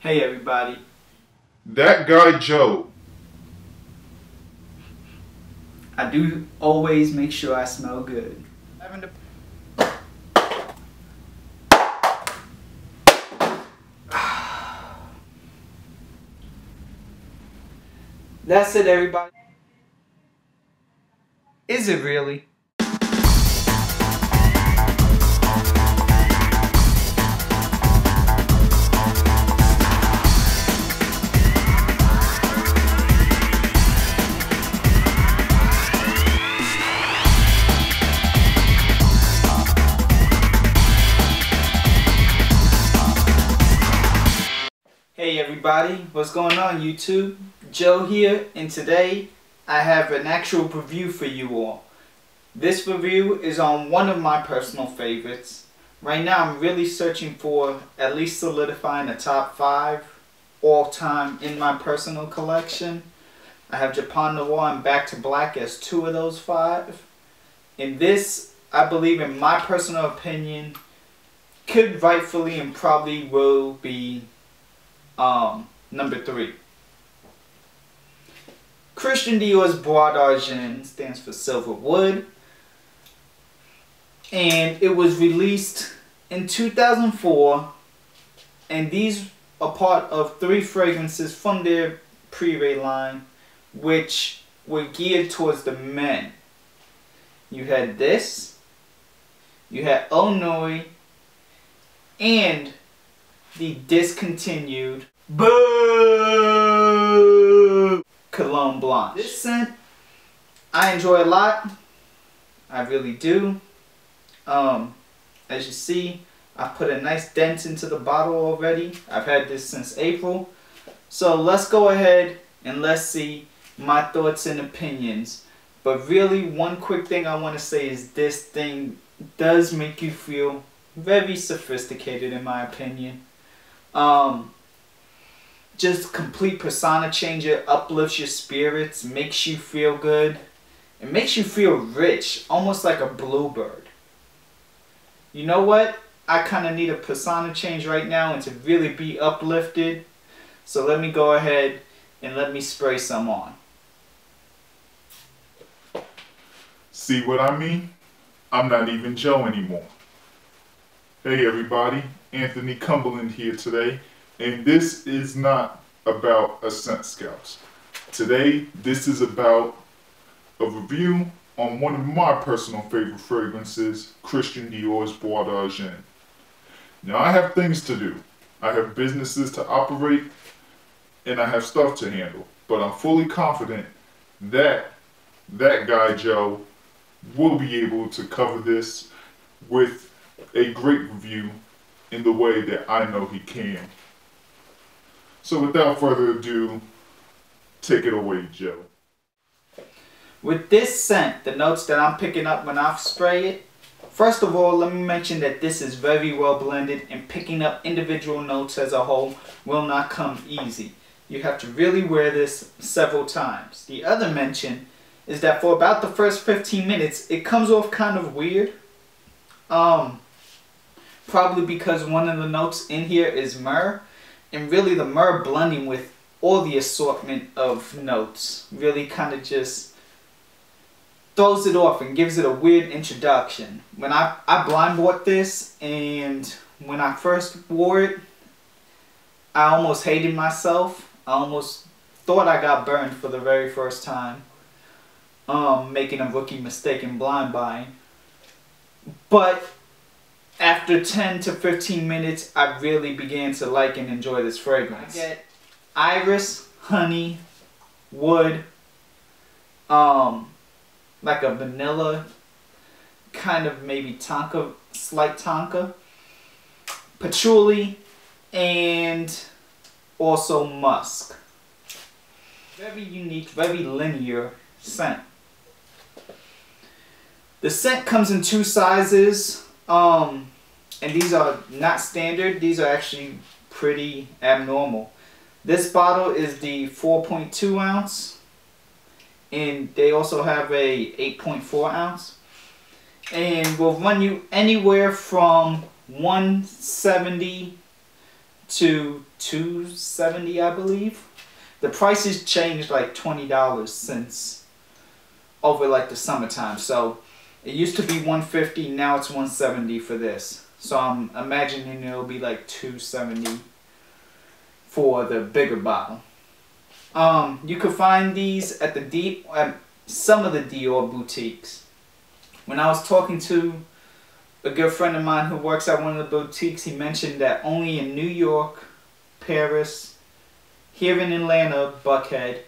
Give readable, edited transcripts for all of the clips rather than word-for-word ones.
Hey everybody. That guy Joe. I do always make sure I smell good. That's it, everybody. Is it really? Hey everybody, what's going on YouTube? Joe here, and today I have an actual review for you all. This review is on one of my personal favorites. Right now I'm really searching for at least solidifying a top 5 all-time in my personal collection. I have Japan Noir and Back to Black as 2 of those 5. And this, I believe in my personal opinion, could rightfully and probably will be number 3. Christian Dior's Bois D'Argent stands for silver wood, and it was released in 2004, and these are part of 3 fragrances from their Privé line, which were geared towards the men. You had this, you had Onoi, and the discontinued Boo! Cologne Blanche. This scent I enjoy a lot. I really do. As you see, I put a nice dent into the bottle already. I've had this since April. So let's go ahead and let's see my thoughts and opinions. But really, one quick thing I want to say is this thing does make you feel very sophisticated, in my opinion. Just complete persona changer, uplifts your spirits, makes you feel good. It makes you feel rich, almost like a bluebird. You know what? I kind of need a persona change right now and to really be uplifted. So let me go ahead and let me spray some on. See what I mean? I'm not even Joe anymore. Hey everybody, Anthony Cumberland here today. And this is not about a scent scouts. Today, this is about a review on one of my personal favorite fragrances, Christian Dior's Bois D'Argent. Now, I have things to do. I have businesses to operate, and I have stuff to handle. But I'm fully confident that that guy, Joe, will be able to cover this with a great review in the way that I know he can. So without further ado, take it away, Joe. With this scent, the notes that I'm picking up when I spray it, first of all, let me mention that this is very well blended, and picking up individual notes as a whole will not come easy. You have to really wear this several times. The other mention is that for about the first 15 minutes, it comes off kind of weird. Probably because one of the notes in here is myrrh. And really the myrrh blending with all the assortment of notes really kind of just throws it off and gives it a weird introduction. When I blind bought this, and when I first wore it, I almost hated myself. I almost thought I got burned for the very first time, making a rookie mistake in blind buying. But after 10 to 15 minutes, I really began to like and enjoy this fragrance. I get iris, honey, wood, like a vanilla, kind of maybe tonka, slight tonka, patchouli, and also musk. Very unique, very linear scent. The scent comes in 2 sizes. And these are not standard. These are actually pretty abnormal. This bottle is the 4.2 ounce, and they also have a 8.4 ounce, and will run you anywhere from $170 to $270, I believe. The prices changed like $20 since over like the summertime. So it used to be $150, now it's $170 for this. So I'm imagining it'll be like $270 for the bigger bottle. You could find these at some of the Dior boutiques. When I was talking to a good friend of mine who works at one of the boutiques, he mentioned that only in New York, Paris, here in Atlanta, Buckhead,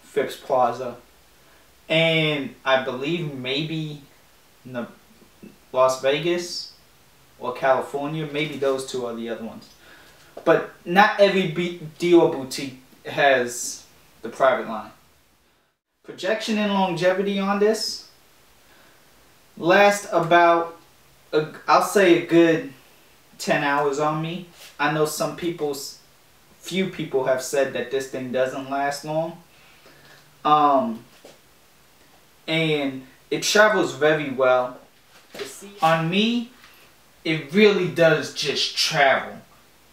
Phipps Plaza, and I believe maybe Las Vegas or California, maybe those two are the other ones. But not every Dior boutique has the private line. Projection and longevity on this last about, I'll say a good 10 hours on me. I know few people have said that this thing doesn't last long. And it travels very well. On me, it really does just travel.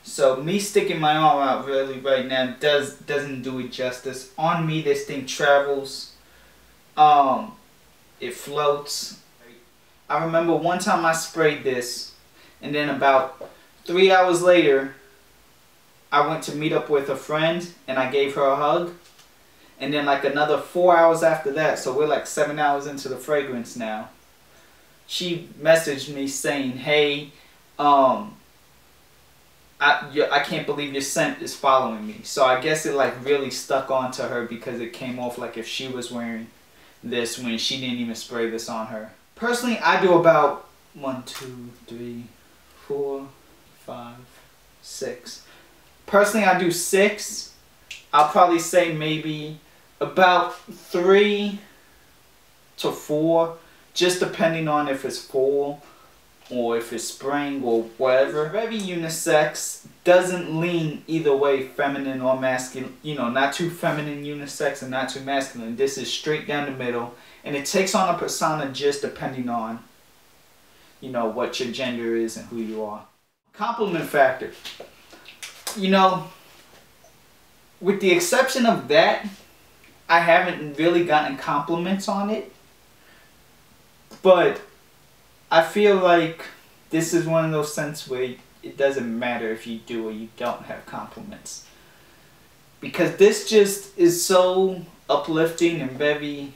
So me sticking my arm out really right now doesn't do it justice. On me, this thing travels. It floats. I remember one time I sprayed this, and then about 3 hours later, I went to meet up with a friend, and I gave her a hug. And then like another 4 hours after that, so we're like 7 hours into the fragrance now, she messaged me saying, hey, I can't believe your scent is following me. So I guess it like really stuck onto her because it came off like if she was wearing this when she didn't even spray this on her. Personally, I do about 1, 2, 3, 4, 5, 6. Personally, I do 6. I'll probably say maybe about 3 to 4, just depending on if it's fall or if it's spring or whatever. It's very unisex, doesn't lean either way, feminine or masculine. You know, not too feminine unisex and not too masculine. This is straight down the middle, and it takes on a persona just depending on, you know, what your gender is and who you are. Compliment factor. You know, with the exception of that, I haven't really gotten compliments on it. But I feel like this is one of those scents where it doesn't matter if you do or you don't have compliments. Because this just is so uplifting and very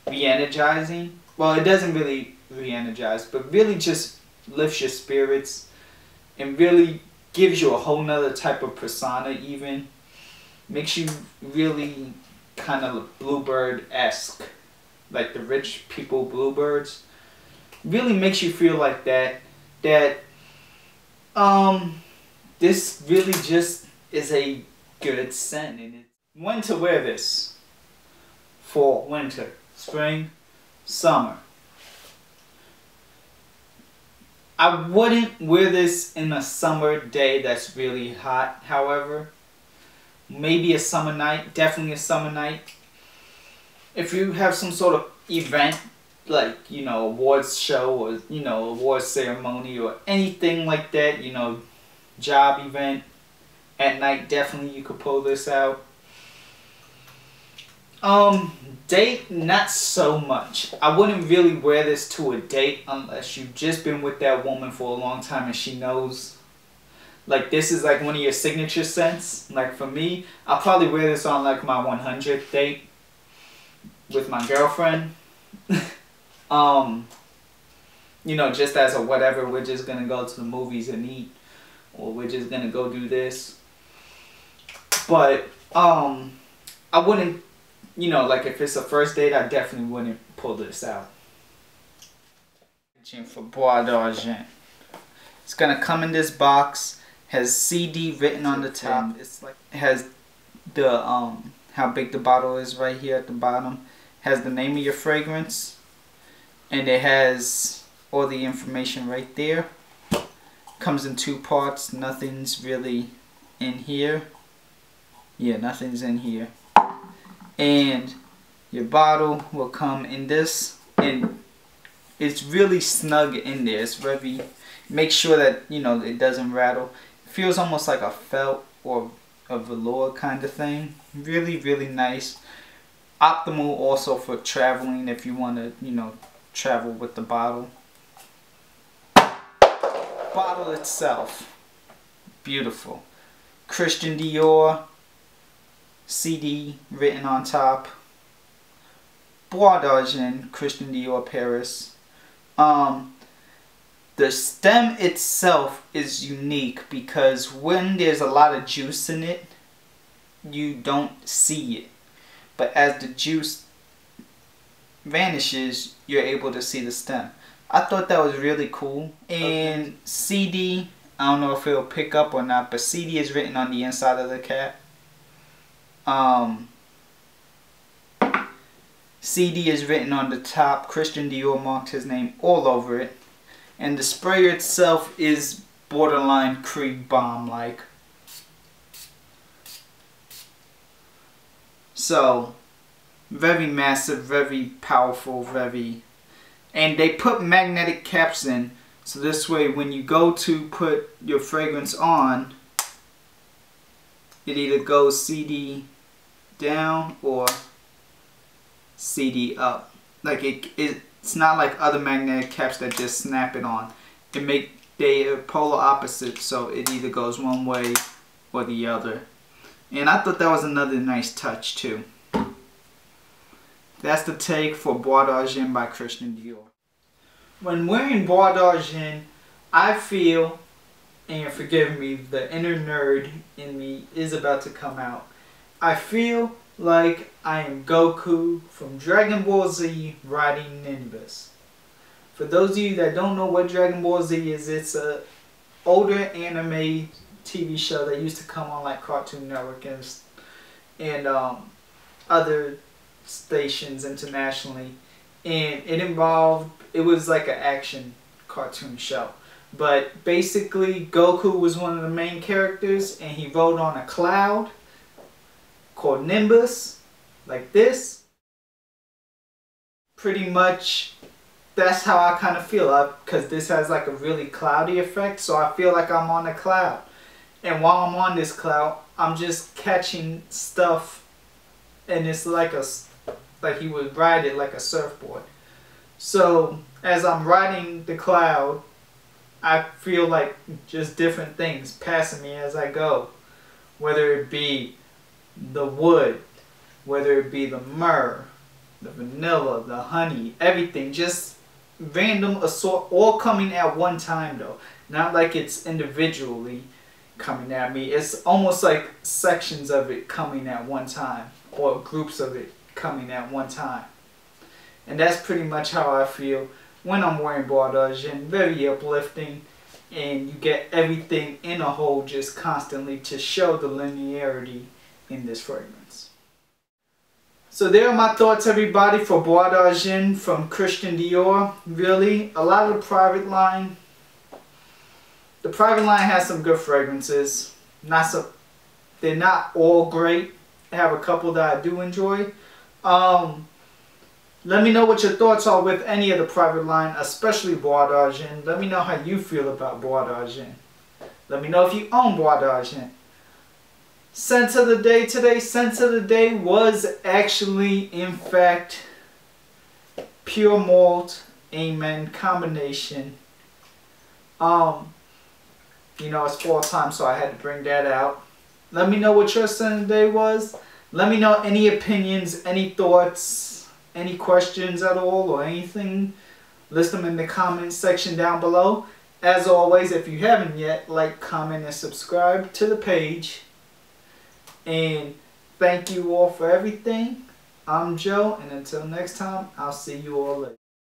re-energizing. Well, it doesn't really re-energize, but really just lifts your spirits and really gives you a whole nother type of persona even. Makes you really kind of bluebird-esque, like the rich people bluebirds. Really makes you feel like that this really just is a good scent. And when to wear this? Fall, winter, spring, summer. I wouldn't wear this in a summer day that's really hot, however. Maybe a summer night, definitely a summer night. If you have some sort of event, like, you know, awards show or, you know, awards ceremony or anything like that, you know, job event at night, definitely you could pull this out. Date, not so much. I wouldn't really wear this to a date unless you've just been with that woman for a long time and she knows, like, this is like one of your signature scents. Like for me, I'll probably wear this on like my 100th date with my girlfriend. You know, just as a whatever, we're just gonna go to the movies and eat, or we're just gonna go do this. But I wouldn't, you know, like if it's a first date, I definitely wouldn't pull this out. For Bois D'Argent. It's gonna come in this box. Has CD written on the top. It's like, it has the how big the bottle is right here at the bottom. Has the name of your fragrance, and it has all the information right there. Comes in 2 parts. Nothing's really in here. Yeah, nothing's in here. And your bottle will come in this, and it's really snug in there. It's very, make sure that, you know, it doesn't rattle. It feels almost like a felt or a velour kind of thing. Really, really nice. Optimal also for traveling if you want to, you know, travel with the bottle. Bottle itself, beautiful. Christian Dior, CD written on top. Bois D'Argent, Christian Dior Paris. The stem itself is unique because when there's a lot of juice in it, you don't see it. But as the juice vanishes, you're able to see the stem. I thought that was really cool. And CD, I don't know if it'll pick up or not, but CD is written on the inside of the cap. CD is written on the top. Christian Dior marks his name all over it. And the sprayer itself is borderline Krieg bomb like. So, very massive, very powerful, very... And they put magnetic caps in, so this way when you go to put your fragrance on, it either goes CD down or CD up. Like it's not like other magnetic caps that just snap it on. They are polar opposite, so it either goes one way or the other. And I thought that was another nice touch too. That's the take for Bois D'Argent by Christian Dior. When wearing Bois D'Argent, I feel, and forgive me, the inner nerd in me is about to come out. I feel like I am Goku from Dragon Ball Z riding Nimbus. For those of you that don't know what Dragon Ball Z is, it's a older anime TV show that used to come on like Cartoon Network and other stations internationally, and it was like an action cartoon show, but basically Goku was one of the main characters and he rode on a cloud called Nimbus like this. Pretty much that's how I kind of feel, because this has like a really cloudy effect, so I feel like I'm on a cloud, and while I'm on this cloud I'm just catching stuff, and it's like he would ride it like a surfboard. So as I'm riding the cloud, I feel like just different things passing me as I go. Whether it be the wood, whether it be the myrrh, the vanilla, the honey, everything. Just random assortment, all coming at one time though. Not like it's individually coming at me. It's almost like sections of it coming at one time, or groups of it coming at one time. And that's pretty much how I feel when I'm wearing Bois D'Argent. Very uplifting, and you get everything in a whole just constantly to show the linearity in this fragrance. So there are my thoughts, everybody, for Bois D'Argent from Christian Dior. Really, a lot of the private line. The private line has some good fragrances. They're not all great. I have a couple that I do enjoy. Let me know what your thoughts are with any of the private line, especially Bois D'Argent. Let me know how you feel about Bois D'Argent. Let me know if you own Bois D'Argent. Scent of the day today. Scent of the day was actually, in fact, pure malt, amen, combination. You know, it's fall time, so I had to bring that out. Let me know what your scent of the day was. Let me know any opinions, any thoughts, any questions at all, or anything. List them in the comments section down below. As always, if you haven't yet, like, comment, and subscribe to the page. And thank you all for everything. I'm Joe, and until next time, I'll see you all later.